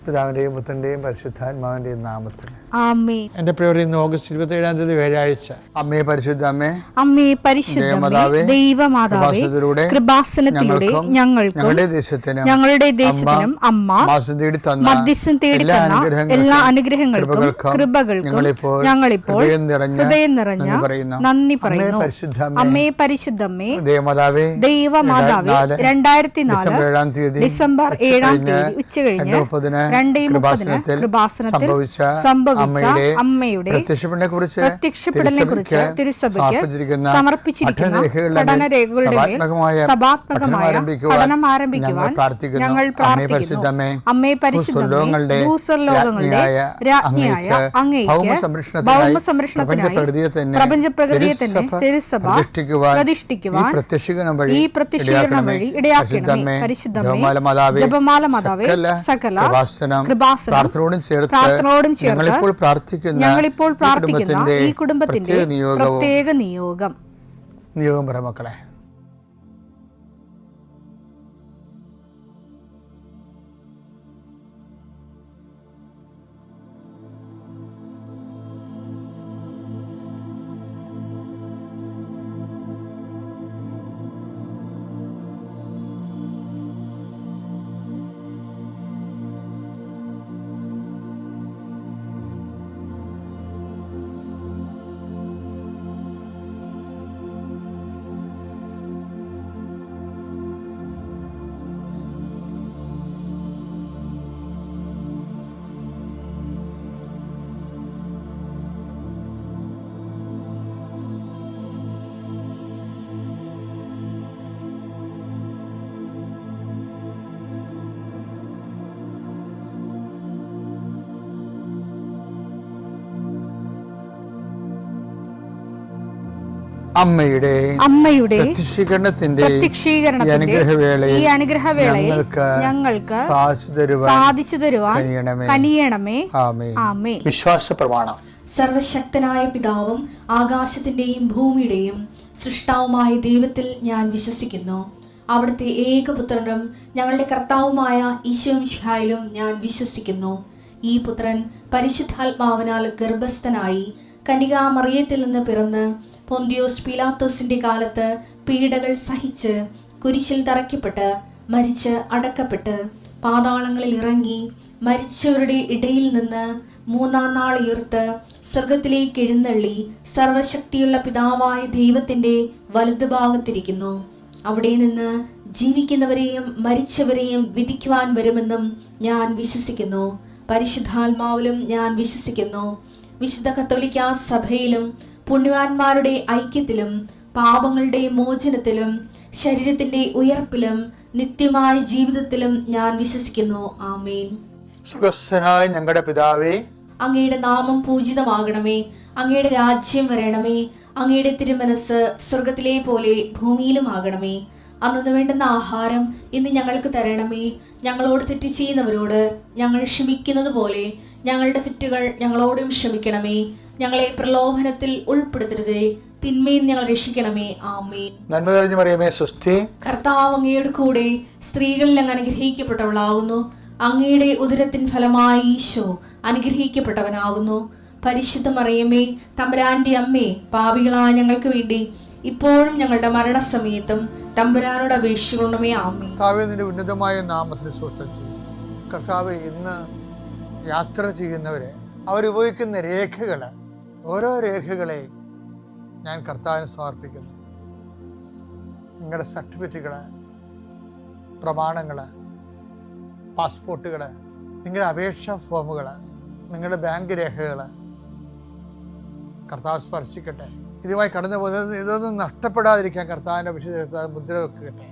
പിതാവിൻ്റെയും പുത്രൻ്റെയും പരിശുദ്ധാത്മാവിൻ്റെയും നാമത്തിൽ ആമേൻ. എൻ്റെ പ്രിയരെ, ഇന്ന് ഓഗസ്റ്റ് 27 വ്യാഴാഴ്ച. അമ്മേ പരിശുദ്ധ അമ്മേ, അമ്മേ പരിശുദ്ധമേ, ദൈവമാതാവേ, കൃപാസനത്തിലൂടെ ഞങ്ങൾക്കും ഞങ്ങളുടെ ദേശത്തിനും അമ്മ മധ്യസ്ഥം തേടി തന്ന എല്ലാ അനുഗ്രഹങ്ങൾക്കും കൃപകൾക്കും ഞങ്ങളിപ്പോൾ ഹൃദയം നിറഞ്ഞ നന്ദി പറയുന്നു. അമ്മേ പരിശുദ്ധമേ, ദൈവമാതാവേ, 2004 ഡിസംബർ 7 ഉച്ചകഴിഞ്ഞ് 2:30 കൃപാസനത്തിൽ സംഭവിച്ച അമ്മയുടെ പ്രത്യക്ഷപ്പെടലിനെക്കുറിച്ച് തിരുസഭയ്ക്ക് സമർപ്പിച്ചിരിക്കുന്ന പഠനരേഖകളുടെ മേൽ സഭാത്മകമായ പഠനം ആരംഭിക്കുവാൻ ഞങ്ങൾ പ്രാർത്ഥിക്കുന്നു. അമ്മേ പരിശുദ്ധമേ, ഭൂസ്വർലോകങ്ങളുടെ രാജ്ഞിയായ അങ്ങേയ്ക്ക് ഭൗമസംരക്ഷണത്തിനായി പ്രപഞ്ചപ്രകൃതിയെ തന്നെ തിരുസഭ പ്രതിഷ്ഠിക്കുവാൻ ഈ പ്രത്യക്ഷീകരണം വഴി ഇടയാക്കണമേ. പരിശുദ്ധമേ, ജപമാല മാതാവേ, സകല കൃപാസനം പ്രാർത്ഥനയോടും ചേർത്ത് ഞങ്ങളിപ്പോൾ പ്രാർത്ഥിക്കുന്ന ഈ കുടുംബത്തിന്റെ പ്രത്യേക നിയോഗം പറ മക്കളെ. അമ്മയുടെ പ്രത്യക്ഷീകരണത്തിന്റെ ഈ അനുഗ്രഹവേളയിൽ ഞങ്ങൾക്ക് സാധിച്ചു തരുവാൻ കനിയണമേ. ആമേൻ. വിശ്വാസ പ്രമാണം. സർവശക്തനായ പിതാവും ആകാശത്തിന്റെയും ഭൂമിയുടെയും സൃഷ്ടാവുമായ ദൈവത്തിൽ ഞാൻ വിശ്വസിക്കുന്നു. അവിടുത്തെ ഏകപുത്രനും ഞങ്ങളുടെ കർത്താവുമായ ഈശോ മിശിഹായിലും ഞാൻ വിശ്വസിക്കുന്നു. ഈ പുത്രൻ പരിശുദ്ധാത്മാവിനാൽ ഗർഭസ്ഥനായി കന്യകാമറിയത്തിൽ നിന്ന് പിറന്ന് പൊന്തിയോസ് പീലാത്തോസിന്റെ കാലത്ത് പീഡകൾ സഹിച്ച് കുരിശിൽ തറയ്ക്കപ്പെട്ട് മരിച്ച് അടക്കപ്പെട്ട് പാതാളങ്ങളിൽ ഇറങ്ങി മരിച്ചവരുടെ ഇടയിൽ നിന്ന് 3-ാം നാൾ ഉയർത്ത് സ്വർഗത്തിലേക്ക് എഴുന്നള്ളി സർവശക്തിയുള്ള പിതാവായ ദൈവത്തിന്റെ വലതുഭാഗത്തിരിക്കുന്നു. അവിടെ നിന്ന് ജീവിക്കുന്നവരെയും മരിച്ചവരെയും വിധിക്കുവാൻ വരുമെന്നും ഞാൻ വിശ്വസിക്കുന്നു. പരിശുദ്ധാത്മാവിലും ഞാൻ വിശ്വസിക്കുന്നു. വിശുദ്ധ കത്തോലിക്കാ സഭയിലും പുണ്യവാന്മാരുടെ ഐക്യത്തിലും പാപങ്ങളുടെ മോചനത്തിലും ശരീരത്തിന്റെ ഉയർപ്പിലും നിത്യമായ ജീവിതത്തിലും ഞാൻ വിശ്വസിക്കുന്നു. ആമേൻ. സുഖസ്ഥനായ ഞങ്ങളുടെ പിതാവേ, അങ്ങയുടെ നാമം പൂജിതമാകണമേ. അങ്ങയുടെ രാജ്യം വരണമേ. അങ്ങയുടെ തിരുമനസ് സ്വർഗത്തിലെ പോലെ ഭൂമിയിലും ആകണമേ. അന്നു വേണ്ടുന്ന ആഹാരം ഇന്ന് ഞങ്ങൾക്ക് തരണമേ. ഞങ്ങളോട് തെറ്റ് ചെയ്യുന്നവരോട് ഞങ്ങൾ ക്ഷമിക്കുന്നത് പോലെ ഞങ്ങളുടെ തെറ്റുകൾ ഞങ്ങളോടും ക്ഷമിക്കണമേ. ഞങ്ങളെ പ്രലോഭനത്തിൽ ഉൾപ്പെടുത്തരുതേ, തിന്മയിൽ ഞങ്ങൾ രക്ഷിക്കണമേ. ആമേൻ. നന്മ നിറഞ്ഞ മറിയമേ, സ്വസ്തി. കർത്താവ് അങ്ങയുടെ കൂടെ സ്ത്രീകളിൽ അങ്ങ് അനുഗ്രഹിക്കപ്പെട്ടവളാകുന്നു. അങ്ങയുടെ ഉദരത്തിൻ ഫലമായി ഈശോ അനുഗ്രഹിക്കപ്പെട്ടവനാകുന്നു. പരിശുദ്ധ മറിയമേ, തമ്പുരാന്റെ അമ്മേ, പാപികളായ ഞങ്ങൾക്ക് വേണ്ടി ഇപ്പോഴും ഞങ്ങളുടെ മരണസമയത്തും തമ്പുരാനോട് അപേക്ഷിക്കണമേ. ആമേൻ. കർത്താവേ, നിന്റെ ഉന്നതമായ നാമത്തിന് സ്വസ്ഥം ചെയ്യും. കർത്താവേ, ഇന്ന് യാത്ര ചെയ്യുന്നവരെ അവരുപയോഗിക്കുന്ന രേഖകൾ, ഓരോ രേഖകളെ ഞാൻ കർത്താവിന് സമർപ്പിക്കുന്നു. നിങ്ങളുടെ സർട്ടിഫിക്കറ്റുകൾ, പ്രമാണങ്ങൾ, പാസ്പോർട്ടുകൾ, നിങ്ങളുടെ അപേക്ഷാ ഫോമുകൾ, നിങ്ങളുടെ ബാങ്ക് രേഖകൾ കർത്താവ് സ്പർശിക്കട്ടെ. ഇതുമായി കടന്നു പോകുന്നത് ഇതൊന്നും നഷ്ടപ്പെടാതിരിക്കാൻ കർത്താവിൻ്റെ വിശുദ്ധ മുദ്ര വെക്കട്ടെ.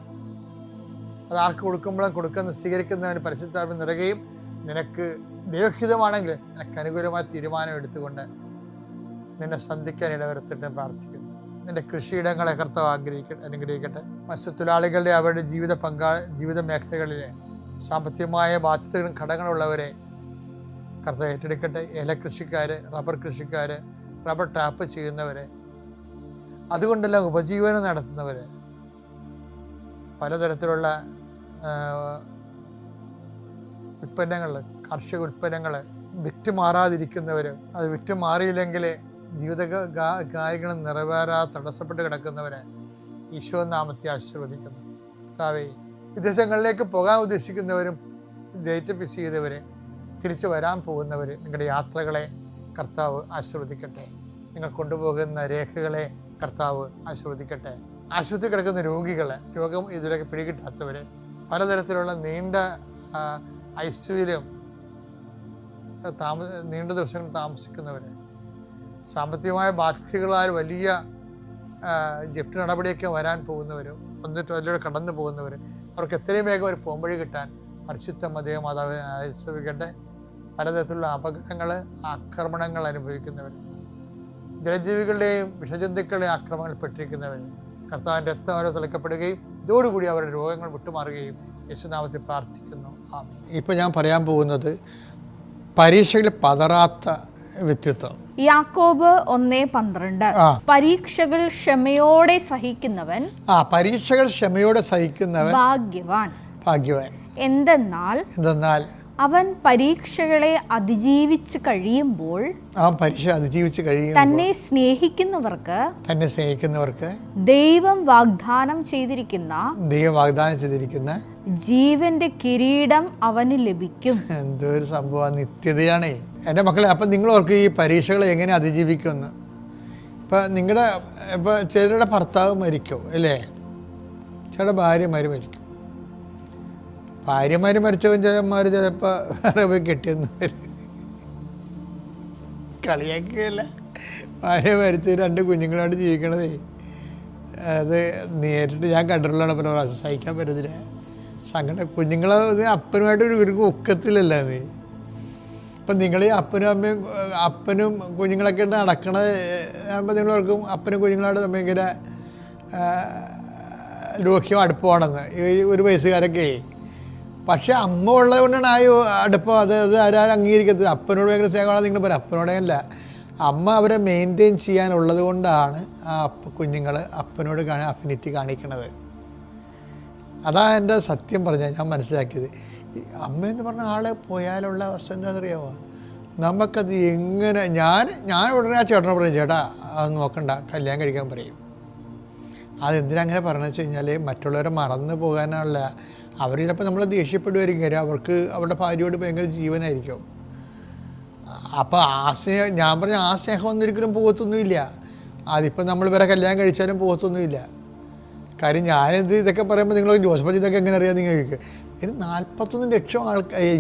അത് ആർക്ക് കൊടുക്കുമ്പോഴും കൊടുക്കുന്ന സ്വീകരിക്കുന്നവന് പരിശുദ്ധാത്മ നിറയുകയും നിനക്ക് ദൈവഹിതമാണെങ്കിൽ നിനക്ക് അനുകൂലമായ തീരുമാനം എടുത്തുകൊണ്ട് നിന്നെ സന്ധിക്കാൻ ഇടവരുത്തിട്ട് പ്രാർത്ഥിക്കുന്നു. നിന്റെ കൃഷിയിടങ്ങളെ കർത്താവ് അനുഗ്രഹിക്കട്ടെ. മത്സ്യത്തൊഴിലാളികളുടെ അവരുടെ ജീവിത മേഖലകളിലെ സാമ്പത്തികമായ ബാധ്യതകളും ഘടകങ്ങളുള്ളവരെ കർത്താവ് ഏറ്റെടുക്കട്ടെ. ഏലകൃഷിക്കാർ, റബ്ബർ കൃഷിക്കാർ, റബ്ബർ ടാപ്പ് ചെയ്യുന്നവരെ, അതുകൊണ്ടെല്ലാം ഉപജീവനം നടത്തുന്നവർ, പലതരത്തിലുള്ള ഉൽപ്പന്നങ്ങൾ, കാർഷിക ഉൽപ്പന്നങ്ങൾ വിറ്റുമാറാതിരിക്കുന്നവർ, അത് വിറ്റുമാറിയില്ലെങ്കിൽ ജീവിത കാര്യങ്ങൾ നിറവേറാതെ തടസ്സപ്പെട്ട് കിടക്കുന്നവരെ ഈശോ നാമത്തെ ആശീർവദിക്കുന്നു. കർത്താവേ, വിദേശങ്ങളിലേക്ക് പോകാൻ ഉദ്ദേശിക്കുന്നവരും ഡേറ്റ് ഫിക്സ് ചെയ്തവർ, തിരിച്ചു വരാൻ പോകുന്നവർ, നിങ്ങളുടെ യാത്രകളെ കർത്താവ് ആശീർവദിക്കട്ടെ. നിങ്ങൾ കൊണ്ടുപോകുന്ന രേഖകളെ കർത്താവ് ആശീർവദിക്കട്ടെ. ആശുപത്രി കിടക്കുന്ന രോഗികളെ, രോഗം ഇതുവരെ പിടികിട്ടാത്തവർ, പലതരത്തിലുള്ള നീണ്ട ഐസിയുവിലും നീണ്ട ദിവസങ്ങൾ താമസിക്കുന്നവർ, സാമ്പത്തികമായ ബാധ്യതകളാൽ വലിയ ജപ്തി നടപടിയൊക്കെ വരാൻ പോകുന്നവരും എന്നിട്ട് അതിലൂടെ കടന്നു പോകുന്നവർ, അവർക്ക് എത്രയും വേഗം ഒരു പോംവഴി കിട്ടാൻ പരിശുദ്ധ മാതാവ് ആശീർവദിക്കട്ടെ. പലതരത്തിലുള്ള അപകടങ്ങൾ, ആക്രമണങ്ങൾ അനുഭവിക്കുന്നവർ, ജലജീവികളുടെയും വിഷജന്തുക്കളുടെയും ആക്രമണങ്ങൾ പെട്ടിരിക്കുന്നവർ, കർത്താവിൻ്റെ രക്തം അവരെ തിളക്കപ്പെടുകയും ഇതോടുകൂടി അവരുടെ രോഗങ്ങൾ വിട്ടുമാറുകയും യേശുനാമത്തിൽ പ്രാർത്ഥിക്കുന്നു. ആമേൻ. ഇപ്പോൾ ഞാൻ പറയാൻ പോകുന്നത് പരീക്ഷകളിൽ പതറാത്ത വ്യക്തിത്വം. യാക്കോബ് 1:12. പരീക്ഷകൾ ക്ഷമയോടെ സഹിക്കുന്നവൻ പരീക്ഷകൾ ക്ഷമയോടെ സഹിക്കുന്നവൻ ഭാഗ്യവാൻ. എന്തെന്നാൽ അവൻ പരീക്ഷകളെ അതിജീവിച്ച് കഴിയുമ്പോൾ തന്നെ സ്നേഹിക്കുന്നവർക്ക് ദൈവം വാഗ്ദാനം ചെയ്തിരിക്കുന്ന ജീവന്റെ കിരീടം അവന് ലഭിക്കും. എന്തൊരു സംഭവം, നിത്യതയാണേ എൻ്റെ മക്കളെ. അപ്പം നിങ്ങൾ ഓർക്ക് ഈ പരീക്ഷകളെ എങ്ങനെ അതിജീവിക്കുമെന്ന്. ഇപ്പം നിങ്ങളുടെ ഇപ്പം ചിലരുടെ ഭർത്താവ് മരിക്കും അല്ലേ, ചിലരുടെ ഭാര്യമാർ മരിക്കും. ഭാര്യമാർ മരിച്ചവൻ ചിലന്മാർ ചിലപ്പോൾ വേറെ പോയി കെട്ടിയെന്ന് വരും. കളിയാക്കുകയല്ല, ഭാര്യ മരിച്ച് 2 കുഞ്ഞുങ്ങളായിട്ട് ജീവിക്കണതേ അത് നേരിട്ട് ഞാൻ കണ്ടിട്ടുള്ളതാണ്. പല പ്രാവശ്യം സഹിക്കാൻ പറ്റത്തില്ല. സങ്കടം. കുഞ്ഞുങ്ങളെ അപ്പനുമായിട്ട് ഇവർക്ക് ഒക്കത്തില്ലല്ലോ അത്. ഇപ്പം നിങ്ങൾ ഈ അപ്പനും കുഞ്ഞുങ്ങളൊക്കെ നടക്കണത് ആകുമ്പോൾ നിങ്ങളവർക്കും അപ്പനും കുഞ്ഞുങ്ങളായിട്ട് ഭയങ്കര ലോഹ്യം അടുപ്പമാണെന്ന് ഈ 1 വയസ്സുകാരൊക്കെ. പക്ഷെ അമ്മ ഉള്ളത് കൊണ്ടാണ് അടുപ്പം. അത് ആരും അംഗീകരിക്കത്തില്ല. അപ്പനോട് ഭയങ്കര സ്നേഹമാണെന്ന് നിങ്ങൾ പറയും. അപ്പനോടെയല്ല, അമ്മ അവരെ മെയിൻറ്റെയിൻ ചെയ്യാനുള്ളത് കൊണ്ടാണ് ആ കുഞ്ഞുങ്ങൾ അപ്പനോട് അഫിനിറ്റി കാണിക്കണത്. അതാണ് എൻ്റെ സത്യം പറഞ്ഞാൽ ഞാൻ മനസ്സിലാക്കിയത്. അമ്മയെന്ന് പറഞ്ഞ ആളെ പോയാലുള്ള അവസ്ഥ എന്താണെന്നറിയാമോ? നമുക്കത് എങ്ങനെ ഞാൻ ഉടനെ ആ ചേട്ടനോട് പറയും, ചേട്ടാ അത് നോക്കണ്ട, കല്യാണം കഴിക്കാൻ പറയും. അതെന്തിനാ അങ്ങനെ പറഞ്ഞതെന്ന് വെച്ച് കഴിഞ്ഞാൽ മറ്റുള്ളവരെ മറന്നു പോകാനുള്ള, അവർ ചിലപ്പോൾ നമ്മൾ ദേഷ്യപ്പെടുമായിരിക്കും. കാര്യം അവർക്ക് അവരുടെ ഭാര്യയോട് ഭയങ്കര ജീവനായിരിക്കും. അപ്പോൾ ഞാൻ പറഞ്ഞ ആ സ്നേഹമൊന്നും ഒരിക്കലും പോകത്തൊന്നുമില്ല. അതിപ്പോൾ നമ്മൾ വേറെ കല്യാണം കഴിച്ചാലും പോകത്തൊന്നുമില്ല. കാര്യം ഇതൊക്കെ പറയുമ്പോൾ നിങ്ങൾ ജോസഫ് ഇതൊക്കെ എങ്ങനെ അറിയാം നിങ്ങൾക്ക്? ഇതിന് 41 ലക്ഷം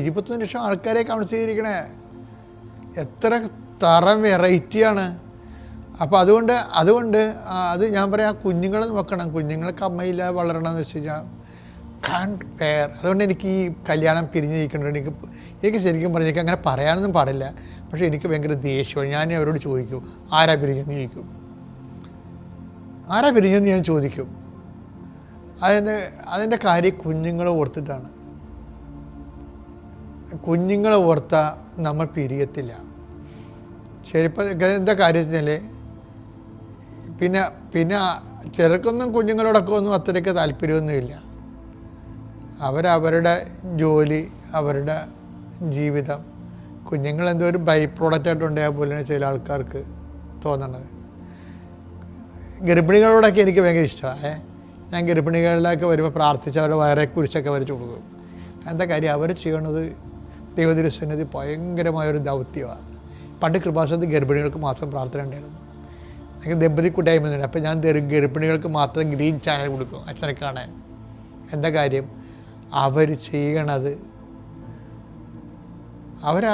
21 ലക്ഷം ആൾക്കാരെ കൗൺസിൽ ചെയ്തിരിക്കണേ. എത്ര തരം വെറൈറ്റിയാണ്. അപ്പോൾ അതുകൊണ്ട് അത് ഞാൻ പറയാം, കുഞ്ഞുങ്ങളെ നോക്കണം. കുഞ്ഞുങ്ങൾക്ക് അമ്മയില്ല വളരണമെന്ന് വെച്ച് കഴിഞ്ഞാൽ കാണ്ട് പെയർ. അതുകൊണ്ട് എനിക്ക് ഈ കല്യാണം പിരിഞ്ഞിരിക്കുന്നുണ്ട്. എനിക്ക് ശരിക്കും പറഞ്ഞാൽ എനിക്ക് അങ്ങനെ പറയാനൊന്നും പാടില്ല. പക്ഷേ എനിക്ക് ഭയങ്കര ദേഷ്യമാണ്. ഞാൻ അവരോട് ചോദിക്കും, ആരാ പിരിഞ്ഞെന്ന് ചോദിക്കും. ആരാ പിരിഞ്ഞെന്ന് ഞാൻ ചോദിക്കും. അതിൻ്റെ കാര്യം കുഞ്ഞുങ്ങളെ ഓർത്തിട്ടാണ്. കുഞ്ഞുങ്ങളെ ഓർത്താൽ നമ്മൾ പിരിയത്തില്ല. ശരിപ്പം എന്താ കാര്യത്തിനാൽ പിന്നെ ചിലർക്കൊന്നും കുഞ്ഞുങ്ങളോടൊക്കെ ഒന്നും അത്രയ്ക്ക് താല്പര്യമൊന്നുമില്ല. അവരവരുടെ ജോലി, അവരുടെ ജീവിതം, കുഞ്ഞുങ്ങളെന്തോ ഒരു ബൈ പ്രോഡക്റ്റായിട്ട് ഉണ്ടായാൽ പോലെയാണ് ചില ആൾക്കാർക്ക് തോന്നണത്. ഗർഭിണികളോടൊക്കെ എനിക്ക് ഭയങ്കര ഇഷ്ടമാണ്. ഞാൻ ഗർഭിണികളിലൊക്കെ വരുമ്പോൾ പ്രാർത്ഥിച്ച് അവരുടെ വയറെക്കുറിച്ചൊക്കെ വരച്ച് കൊടുക്കും. എന്താ കാര്യം, അവർ ചെയ്യണത് ദൈവതിരുസന്നിധി ഭയങ്കരമായൊരു ദൗത്യമാണ്. പണ്ട് കൃപാസനത്തിൽ ഗർഭിണികൾക്ക് മാത്രം പ്രാർത്ഥന ഉണ്ടായിരുന്നു. എനിക്ക് ദമ്പതി കൂട്ടായ്മയുണ്ട്. അപ്പോൾ ഞാൻ ഗർഭിണികൾക്ക് മാത്രം ഗ്രീൻ ചാനൽ കൊടുക്കും അച്ഛനെ കാണാൻ. എന്താ കാര്യം, അവർ ചെയ്യണത്,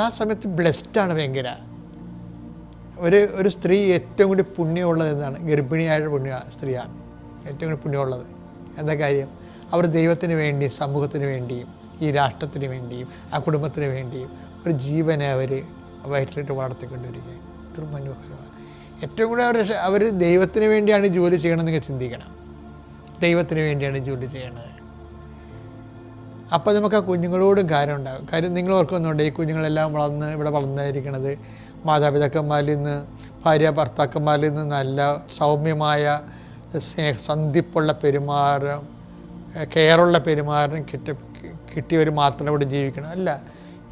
ആ സമയത്ത് ബ്ലെസ്ഡാണ് ഭയങ്കര. ഒരു സ്ത്രീ ഏറ്റവും കൂടി പുണ്യമുള്ളത് എന്താണ്? ഗർഭിണിയായ സ്ത്രീയാണ് ഏറ്റവും കൂടി പുണ്യമുള്ളത്. എന്താ കാര്യം, അവർ ദൈവത്തിന് വേണ്ടിയും സമൂഹത്തിന് വേണ്ടിയും ഈ രാഷ്ട്രത്തിന് വേണ്ടിയും ആ കുടുംബത്തിന് വേണ്ടിയും ഒരു ജീവനെ അവർ വയറ്റിലിട്ട് വളർത്തിക്കൊണ്ടിരിക്കുകയാണ്. ഇത്ര മനോഹരമാണ്. ഏറ്റവും കൂടെ അവർ ദൈവത്തിന് വേണ്ടിയാണ് ജോലി ചെയ്യണമെന്നൊക്കെ ചിന്തിക്കണം. ദൈവത്തിന് വേണ്ടിയാണ് ജോലി ചെയ്യണത്. അപ്പോൾ നമുക്ക് ആ കുഞ്ഞുങ്ങളോടും കാര്യം ഉണ്ടാകും. കാര്യം നിങ്ങൾ ഓർക്കുന്നുണ്ട്, ഈ കുഞ്ഞുങ്ങളെല്ലാം ഇവിടെ വളർന്നായിരിക്കണത് മാതാപിതാക്കന്മാരിൽ നിന്ന്, ഭാര്യ ഭർത്താക്കന്മാരിൽ നിന്ന് നല്ല സൗമ്യമായ സന്ധിപ്പുള്ള പെരുമാറും, കെയറുള്ള പെരുമാറും കിട്ടിയവർ മാത്രം ഇവിടെ ജീവിക്കണം. അല്ല,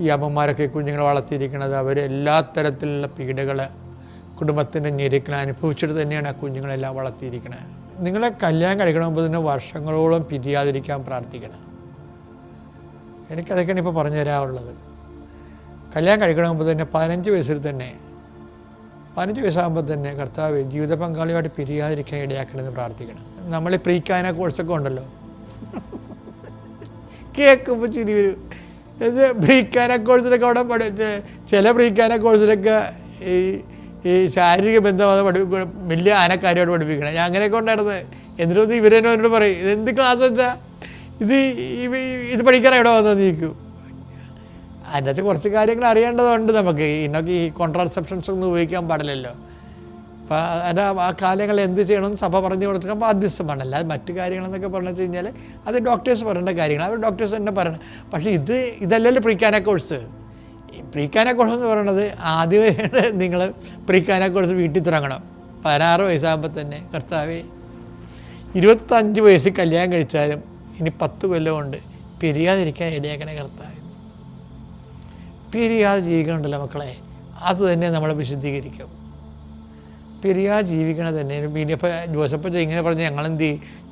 ഈ അമ്മമാരൊക്കെ കുഞ്ഞുങ്ങളെ വളർത്തിയിരിക്കുന്നത് അവർ എല്ലാ തരത്തിലുള്ള പീഡകൾ, കുടുംബത്തിൻ്റെ ഞെരുക്കൾ അനുഭവിച്ചിട്ട് തന്നെയാണ് ആ കുഞ്ഞുങ്ങളെല്ലാം വളർത്തിയിരിക്കുന്നത്. നിങ്ങളെ കല്യാണം കഴിക്കണമെങ്കിൽ തന്നെ വർഷങ്ങളോളം പിരിയാതിരിക്കാൻ പ്രാർത്ഥിക്കണം. എനിക്കതൊക്കെയാണ് ഇപ്പോൾ പറഞ്ഞു തരാനുള്ളത്. കല്യാണം കഴിക്കണമെങ്കിൽ തന്നെ 15 വയസ്സിൽ തന്നെ 15 വയസ്സാകുമ്പോൾ തന്നെ കർത്താവ് ജീവിത പങ്കാളിയുമായിട്ട് പിരിയാതിരിക്കാൻ ഇടയാക്കണമെന്ന് പ്രാർത്ഥിക്കണം. നമ്മൾ ഈ പ്രീക്കാന കോഴ്സൊക്കെ ഉണ്ടല്ലോ, കേൾക്കുമ്പോൾ ചിരി വരും. ഇത് പ്രീക്കാന കോഴ്സിലൊക്കെ അവിടെ ചില പ്രീക്കാന കോഴ്സിലൊക്കെ ഈ ശാരീരിക ബന്ധം അത് വലിയ ആനക്കാരിയോട് പഠിപ്പിക്കണം. ഞാൻ അങ്ങനെയൊക്കെ ഉണ്ടായിരുന്നത്. എന്നിട്ടൊന്ന് ഇവരെന്നെ എന്നോട് പറയും, ഇതെന്ത് ക്ലാസ് വെച്ചാൽ ഇത് പഠിക്കാൻ എവിടെ വന്നെന്ന് ചോദിക്കും. അതിനകത്ത് കുറച്ച് കാര്യങ്ങൾ അറിയേണ്ടതുണ്ട് നമുക്ക്. ഇന്നൊക്കെ ഈ കോൺട്രാസെപ്ഷൻസ് ഒന്നും ഉപയോഗിക്കാൻ പാടില്ലല്ലോ. അപ്പോൾ അത് ആ കാലങ്ങൾ എന്ത് ചെയ്യണമെന്ന് സഭ പറഞ്ഞു കൊടുക്കാൻ ബാധ്യസ്ഥമാണ്. അല്ലാതെ മറ്റു കാര്യങ്ങളെന്നൊക്കെ പറഞ്ഞു വെച്ച് കഴിഞ്ഞാൽ അത് ഡോക്ടേഴ്സ് പറയേണ്ട കാര്യങ്ങൾ, അവർ ഡോക്ടേഴ്സ് തന്നെ പറയണം. പക്ഷേ ഇതല്ലല്ലോ പ്രീക്കാന കോഴ്സ്. പ്രീക്കാന കോഴ്സ് എന്ന് പറയുന്നത് ആദ്യമേ നിങ്ങൾ പ്രീക്കാന കോഴ്സ് വീട്ടിൽ തുടങ്ങണം. 16 വയസ്സാകുമ്പോൾ തന്നെ കർത്താവേ 25 വയസ്സിൽ കല്യാണം കഴിച്ചാലും ഇനി 10 കൊല്ലം കൊണ്ട് പിരിയാതിരിക്കാൻ ഇടയാക്കണേ കർത്താവ്. പിരിയാതെ ജീവിക്കണമല്ലോ മക്കളെ, അത് തന്നെ നമ്മളെ വിശുദ്ധീകരിക്കും. പിരിയാതെ ജീവിക്കണ തന്നെ. ഇപ്പോൾ ജോസഫ് ഇങ്ങനെ പറഞ്ഞ്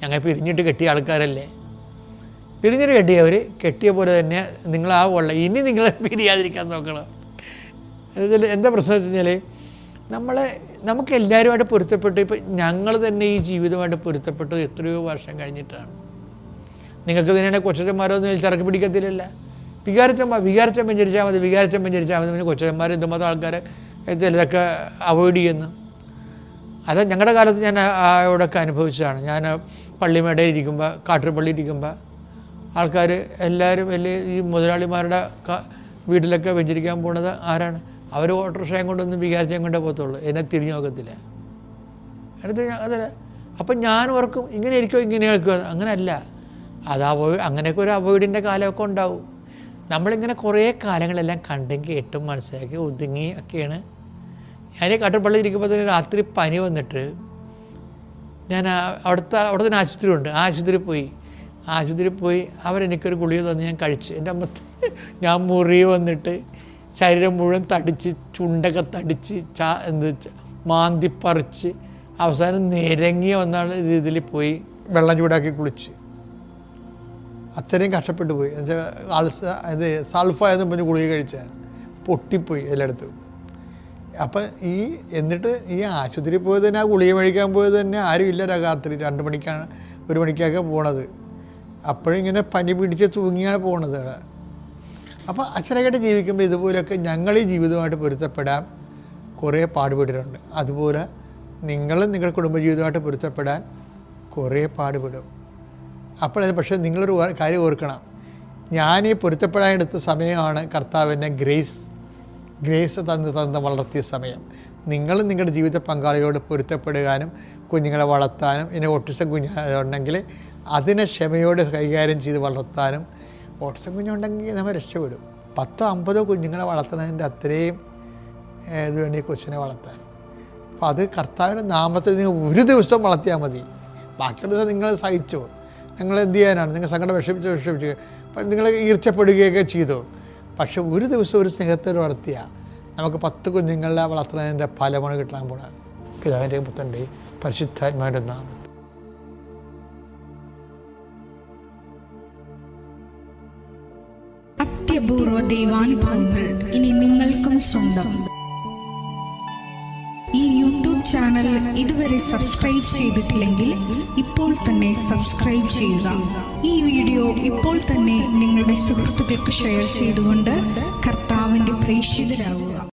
ഞങ്ങൾ പിരിഞ്ഞിട്ട് കെട്ടിയ ആൾക്കാരല്ലേ. പിരിഞ്ഞിട്ട് കെട്ടിയവർ കെട്ടിയ പോലെ തന്നെ നിങ്ങളാവുള്ള. ഇനി നിങ്ങൾ പിരിയാതിരിക്കാൻ നോക്കണം. ഇതിൽ എന്താ പ്രശ്നം വെച്ച് കഴിഞ്ഞാൽ നമുക്ക് എല്ലാവരുമായിട്ട് പൊരുത്തപ്പെട്ട് ഇപ്പം ഞങ്ങൾ തന്നെ ഈ ജീവിതമായിട്ട് പൊരുത്തപ്പെട്ടത് എത്രയോ വർഷം കഴിഞ്ഞിട്ടാണ്. നിങ്ങൾക്ക് തന്നെയാണ് കൊച്ചന്മാരൊന്നും തിരക്ക് പിടിക്കത്തില്ലല്ല. വികാരച്ചമ്മൻ ജനിച്ചാൽ മതി പിന്നെ കൊച്ചന്മാർ എന്തുമാത്രം ആൾക്കാരെ ചിലരൊക്കെ അവോയ്ഡ് ചെയ്യുന്നു. അത് ഞങ്ങളുടെ കാലത്ത് ഞാൻ അവിടെയൊക്കെ അനുഭവിച്ചതാണ്. ഞാൻ പള്ളിമേടയിൽ ഇരിക്കുമ്പോൾ, കാട്ടുപള്ളിയിൽ ഇരിക്കുമ്പോൾ ആൾക്കാർ എല്ലാവരും വലിയ ഈ മുതലാളിമാരുടെ വീട്ടിലൊക്കെ വെഞ്ചരിക്കാൻ പോകുന്നത് ആരാണ്? അവർ ഓട്ടോറിക്ഷയും കൊണ്ടൊന്നും വികാരച്ചയും കൊണ്ടേ പോകത്തുള്ളൂ. എന്നെ തിരിഞ്ഞു നോക്കത്തില്ല. അതല്ല. അപ്പം ഞാൻ ഓർക്കും ഇങ്ങനെ ഇരിക്കുമോ ഇങ്ങനെ ആയിരിക്കുമോ. അങ്ങനെയല്ല. അത് അങ്ങനെയൊക്കെ ഒരു അവോയ്ഡിൻ്റെ കാലമൊക്കെ ഉണ്ടാവും. നമ്മളിങ്ങനെ കുറേ കാലങ്ങളെല്ലാം കണ്ടും കേട്ടും മനസ്സിലാക്കി ഒതുങ്ങി ഒക്കെയാണ്. ഞാൻ ഈ കാട്ടുപള്ളി ഇരിക്കുമ്പോൾ തന്നെ രാത്രി പനി വന്നിട്ട് ഞാൻ അവിടുത്തെ ആശുപത്രി ഉണ്ട്. ആ ആശുപത്രിയിൽ പോയി അവരെനിക്കൊരു ഗുളിക തന്ന് ഞാൻ കഴിച്ച്. എൻ്റെ അമ്മത്ത് ഞാൻ മുറി വന്നിട്ട് ശരീരം മുഴുവൻ തടിച്ച്, ചുണ്ടൊക്കെ തടിച്ച്, മാന്തിപ്പറിച്ച് അവസാനം നിരങ്ങിയ വന്നാണ് രീതിയിൽ പോയി വെള്ളം ചൂടാക്കി കുളിച്ച്. അത്രയും കഷ്ടപ്പെട്ടു പോയി. സൾഫായെന്നും പറഞ്ഞ് ഗുളിക കഴിച്ചാണ്. പൊട്ടിപ്പോയി എല്ലായിടത്തും. അപ്പം എന്നിട്ട് ഈ ആശുപത്രിയിൽ പോയത് തന്നെ, ആ ഗുളിക മേടിക്കാൻ പോയത് തന്നെ ആരും ഇല്ല. രാത്രി 2 മണിക്കാണ് 1 മണിക്കൊക്കെ പോണത്. അപ്പോഴിങ്ങനെ പനി പിടിച്ച് തൂങ്ങിയാണ് പോണത്. അപ്പോൾ അച്ഛനൊക്കെയായിട്ട് ജീവിക്കുമ്പോൾ ഇതുപോലെയൊക്കെ ഞങ്ങൾ ഈ ജീവിതമായിട്ട് പൊരുത്തപ്പെടാൻ കുറേ പാടുപെട്ടിട്ടുണ്ട്. അതുപോലെ നിങ്ങളും നിങ്ങളുടെ കുടുംബജീവിതമായിട്ട് പൊരുത്തപ്പെടാൻ കുറേ പാടുപെടും. പക്ഷേ നിങ്ങളൊരു കാര്യം ഓർക്കണം, ഞാൻ ഈ പൊരുത്തപ്പെടാനെടുത്ത സമയമാണ് കർത്താവിനെ ഗ്രേസ് തന്ന് വളർത്തിയ സമയം. നിങ്ങളും നിങ്ങളുടെ ജീവിത പങ്കാളിയോട് പൊരുത്തപ്പെടുവാനും കുഞ്ഞുങ്ങളെ വളർത്താനും, ഇനി ഓട്ടിസം കുഞ്ഞുണ്ടെങ്കിൽ അതിനെ ക്ഷമയോടെ കൈകാര്യം ചെയ്ത് വളർത്താനും. ഓട്ടിസം കുഞ്ഞുണ്ടെങ്കിൽ നമ്മൾ രക്ഷപ്പെടും. 10-50 കുഞ്ഞുങ്ങളെ വളർത്തുന്നതിൻ്റെ അത്രയും ഇത് വേണ്ടി കൊച്ചിനെ വളർത്താൻ. അപ്പോൾ അത് കർത്താവിൻ്റെ നാമത്തിൽ നിങ്ങൾ ഒരു ദിവസം വളർത്തിയാൽ മതി. ബാക്കിയുള്ള ദിവസം നിങ്ങൾ സഹിച്ചോ. നിങ്ങൾ എന്ത് ചെയ്യാനാണ്? നിങ്ങൾ സങ്കടം വിഷമിച്ച് നിങ്ങൾ ഈർച്ചപ്പെടുകയൊക്കെ ചെയ്തു. പക്ഷെ ഒരു ദിവസം ഒരു സ്നേഹത്തിൽ വളർത്തിയാൽ നമുക്ക് 10 കുഞ്ഞുങ്ങളെ വളർത്തുന്നതിൻ്റെ ഫലമാണ് കിട്ടാൻ പോണത്. പിതാവിൻ്റെ പുത്രൻ്റെ പരിശുദ്ധാത്മാവിൻ്റെ നാമത്തിൽ. അത്യപൂർവ ദൈവാനുഭവങ്ങൾ ഇനി നിങ്ങൾക്കും സ്വന്തം. ഈ യൂട്യൂബ് ചാനൽ ഇതുവരെ സബ്സ്ക്രൈബ് ചെയ്തിട്ടില്ലെങ്കിൽ ഇപ്പോൾ തന്നെ സബ്സ്ക്രൈബ് ചെയ്യുക. ഈ വീഡിയോ ഇപ്പോൾ തന്നെ നിങ്ങളുടെ സുഹൃത്തുക്കൾക്ക് ഷെയർ ചെയ്തുകൊണ്ട് കർത്താവിൻ്റെ പ്രേക്ഷിതരാകുക.